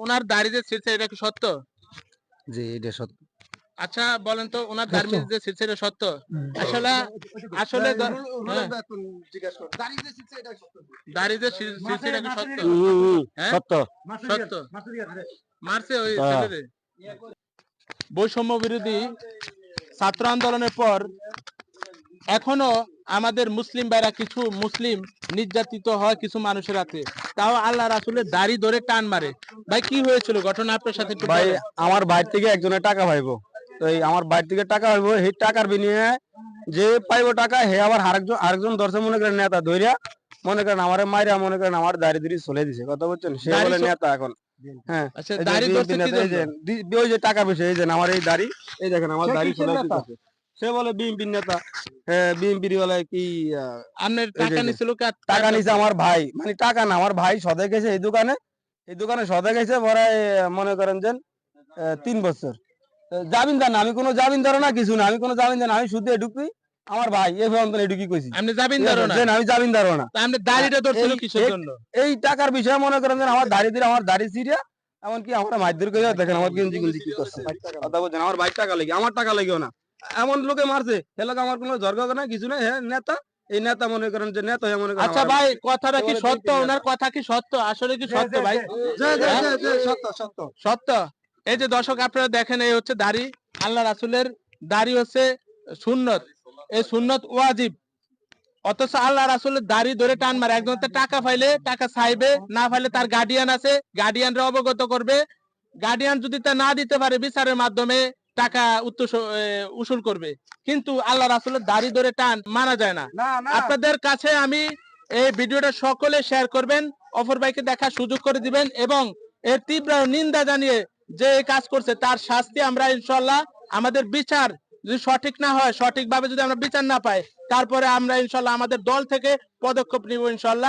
ওনার দাড়ি যে ছিঁড়ছে এটা কি সত্য? জি এটা সত্য। আচ্ছা বলেন তো ওনার দাড়ি যে ছিঁড়ছে এটা সত্য? আসলে আসলে দাড়ি যে ছিঁড়ছে এটা কি সত্য? হ্যাঁ সত্য। সত্য। মারছে ওই ছেলেরে। বৈষম্য বিরোধী ছাত্র আন্দোলনের পর এখনো আমাদের মুসলিম ভাইরা কিছু মুসলিম নির্যাতিত হয় কিছু মানুষের হাতে, তাও আল্লাহ রাসূলের দাড়ি ধরে টান মারে। ভাই কি হয়েছিল ঘটনা আপনার সাথে একটু ভাই বলেন। আমার বাইর থেকে একজনের টাকা পাইবো, তো এই আমার বাইর থেকে টাকা পাইবো, সেই টাকার বিনিময়ে যে পাইবো টাকা হে আবার আরেকজন দর্শক মনে করেন নেতা ধইরা মনে করেন আমারে মাইরা মনে করেন আমার দাড়ি দিরি চলে দিছে, কথা বলছেন, সে দাড়ি বলে নেতা এখন। হ্যাঁ আচ্ছা এই যে দাড়ি বিএনপি ধরছে কি নেতা, এই জন্য? যে ওই যে টাকা পয়সা, এই যে আমার এই দাড়ি, এই দেখেন আমার দাড়ি চলে দিতেছে, সে বলে বিএনপি নেতা। বিএনপির বলে কি আপনার এই যে টাকা নিছিল টাকা নিছে আমার ভাই, মানে টাকা না, আমার ভাই সদে গেছে এই দোকানে সদে গেছে পরে মনে করেন যে 3 বছর জামিনদার না, আমি কোনো জামিনদার না, কিছু না, আমি কোনো জামিনদার না, আমি শুধু ঢুকি আমার ভাই এই পর্যন্ত এটুকুই কইছি, আপনি ঠিক জামিনদারও আছে, না? যে না, আমি জামিনদারও না। তা আপনি দাড়িটা ধরছিল কিসের জন্য? এই টাকার বিষয়ে মনে করেন যে আমার দাড়ি ছিঁড়া এমনকি আমার মাইদুর করে দেখেন আমার গেঞ্জি গুঞ্জি কি করছে, কথা বলছেন, আমার ভাই টাকা লেগে, আমার টাকা লেগেও না, এমন লোকে মারছে সে লোক আমার কোনো ঝরগা না, কিছু না, হ্যাঁ নেতা, এই নেতা মনে করেন যে নেতা হয়ে মনে করেন আচ্ছা ভাই কথাটা কি সত্য? ওনার কথা কি সত্য? আসলে কি সত্য ভাই? সত্য সত্য। সত্য। এই যে দর্শক আপনারা দেখেন এই হচ্ছে দাড়ি, আল্লাহ রাসূলের দাড়ি হচ্ছে সুন্নত, এই সুন্নত ওয়াজিব, অথচ আল্লাহ রাসূলের দাড়ি ধরে টান মারে। একজন তো টাকা পাইলে টাকা চাইবে, না পাইলে তার গার্ডিয়ান আছে, গার্ডিয়ানরা অবগত করবে, গার্ডিয়ান যদি তা না দিতে পারে বিচারের মাধ্যমে টাকা উসুল করবে, কিন্তু আল্লাহ রাসূলের দাড়ি ধরে টান মানা যায় না। আপনাদের কাছে আমি এই ভিডিওটা সকলে শেয়ার করবেন, অপর ভাইকে দেখার সুযোগ করে দিবেন এবং এর তীব্র নিন্দা জানিয়ে যে এই কাজ করছে তার শাস্তি আমরা ইনশাআল্লাহ, আমাদের বিচার যদি সঠিক না হয়, সঠিকভাবে যদি আমরা বিচার না পাই, তারপরে আমরা ইনশাআল্লাহ আমাদের দল থেকে পদক্ষেপ নিব ইনশাআল্লাহ।